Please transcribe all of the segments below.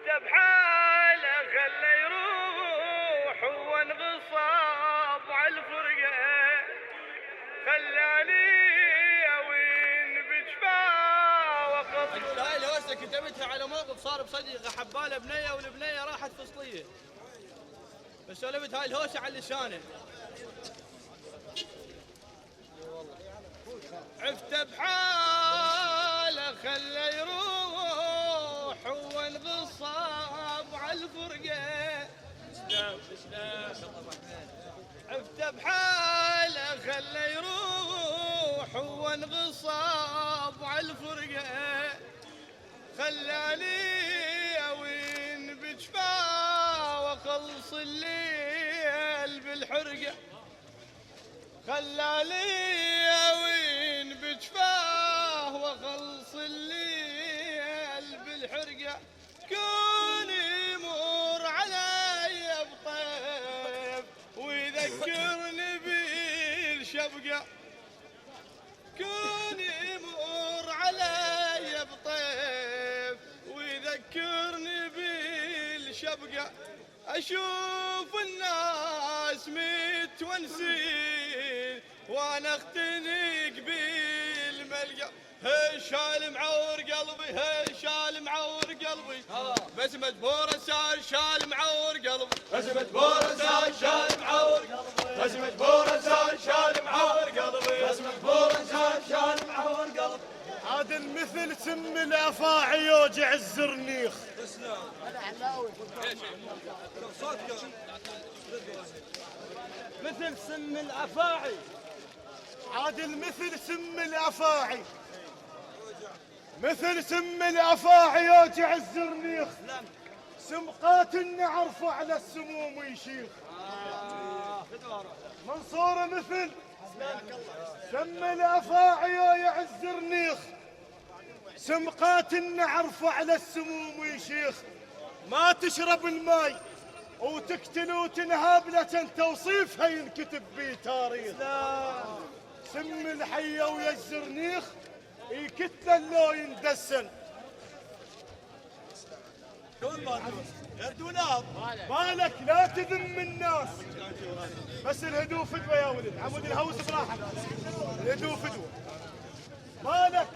عفته بحاله خله يروح وانغصاب على الفرقه خلاني وين بجفاه وقضي. اقول هاي الهوسه كتبتها على موقف صار بصديقه حباله بنيه والبنيه راحت فصليه. بس سولفت هاي الهوسه على لسانه. عفته بحاله خله يروح وانغصاب على الفرقه. عفته بحاله خله يروح وانغصاب على الفرقه خلاني وين بجفاه واخلص الليل بالحرقه خلاني وين بجفاه واخلص الليل بالحرقه كون يمر علي بطيب ويذكرني بالشبقه كون يمر علي بطيب ويذكرني بالشبقه اشوف الناس متونسين وانا اختنق بالملقى هالشال معور قلبي هالشال معور قلبي بس مجبور انسى شال معور قلبي بس مجبور انسى شال معور قلبي بس مجبور انسى شال معور قلبي بس مجبور انسى شال معور قلبي. عاد المثل سم الافاعي يوجع الزرنيخ. مثل سم الافاعي عاد المثل سم الافاعي مثل سم الافاعي يوجع الزرنيخ سمقات النعرف على السموم يشيخ. منصور مثل سم الافاعي يوجع الزرنيخ سمقات النعرف على السموم يشيخ ما تشرب الماي وتقتل وتنهاب لكن توصيفها ينكتب بيه تاريخ. سم الحيه ويا الزرنيخ يكتل لو يندسن. بالك لا تذم الناس بس الهدوء فدوه يا ولد عمود الهوس براحه الهدوء فدوه. بالك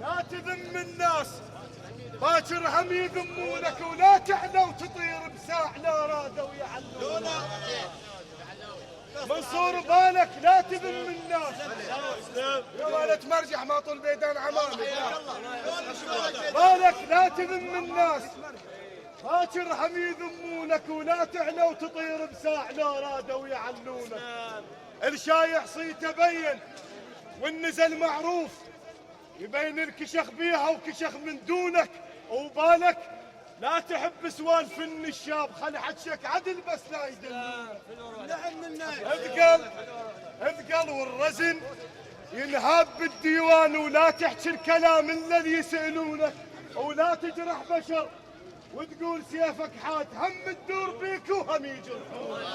لا تذم الناس باكر هم يذمونك ولا تعلى وتطير بساع لا رادوا يعلونا. منصور بالك لا تذم الناس يا ولد مرجح ما طول بيدان عمامي. بالك لا تذم الناس باكر هم يذمونك ولا تعلى وتطير بساع لا رادوا يعلونا. الشايع صيته بين والنزل معروف يبين الكشخ بيها وكشخ من دونك. وبالك لا تحب سوالف النشاب خل حجك عدل بس لا يدلونك. اثقل والرزن ينهاب بالديوان ولا تحكي الكلام الا اللي يسالونك ولا تجرح بشر وتقول سيفك حاد هم تدور بيك وهم يجرحونك.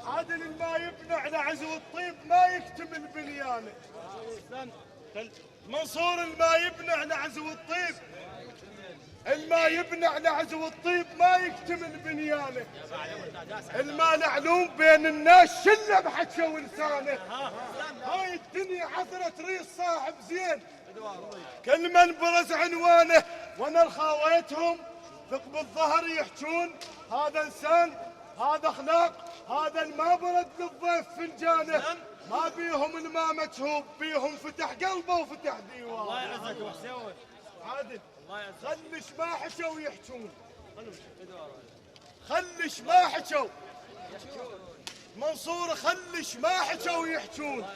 عادل الما يبنى على عزو الطيب ما يكتمل بنيانه. منصور الما يبنى على عزو الطيب الما يبنى على عزو الطيب ما يكتمل بنيانه. الما معلوم بين الناس شله بحكى ولسانه. هاي الدنيا عثرت ريس صاحب زين كل من برز عنوانه وانا الخاويتهم ثقب الظهر يحجون هذا انسان هذا اخلاق هذا الما برد للضيف فنجانه ما بيهم الماء مجهوب بيهم فتح قلبه وفتح ديوانه. الله يعزك وحسين عادل خلش ما حشوا يحجون خلش ما حشوا منصور خلش ما حشوا يحجون.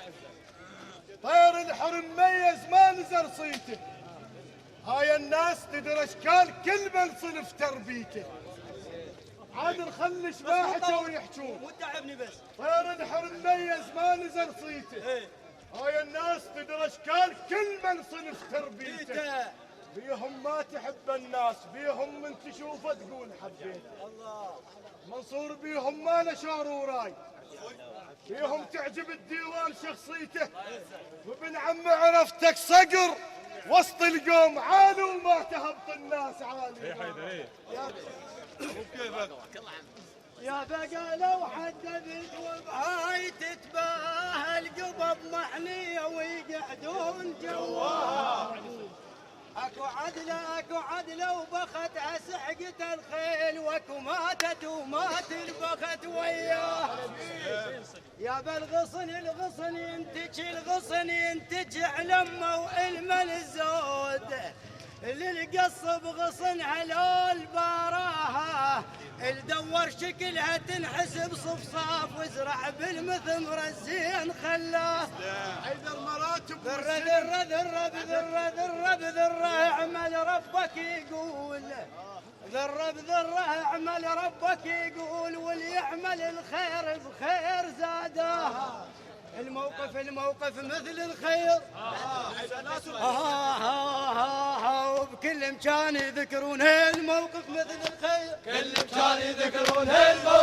طير الحر مميز ما نزل صيته هاي الناس تدري اشكال كل من صنف تربيته. عادل خلش ما حكوا يحجون وتعبني بس طير الحر مميز ما نزل صيته هاي الناس تدري اشكال كل من صنف تربيته. بيهم ما تحب الناس بيهم من تشوفه تقول حبيت الله. منصور بيهم ما نشار وراي بيهم تعجب الديوان شخصيته وابن عم عرفتك صقر وسط القوم عالي وما تهبط الناس عالي. يا بقى لو حددت وبهاي تتباهى القبب محنية ويقعدون جواها. اكو عدله وبخت سحقة الخيل واكو ماتت ومات البخت وياه. يا بالغصن الغصن ينتج علمه وعلم الزود. للقص بغصن على البراها الدور شكلها تنحسب صفصاف وازرع بالمثمر الزين خلاه. حيدر مراتب ذرة اعمل ربك يقول ذرة اعمل ربك يقول واللي يعمل الخير بخير زادها. الموقف مثل الخير وبكل مكان يذكرون الموقف مثل الخير. كل مكان يذكرون الموقف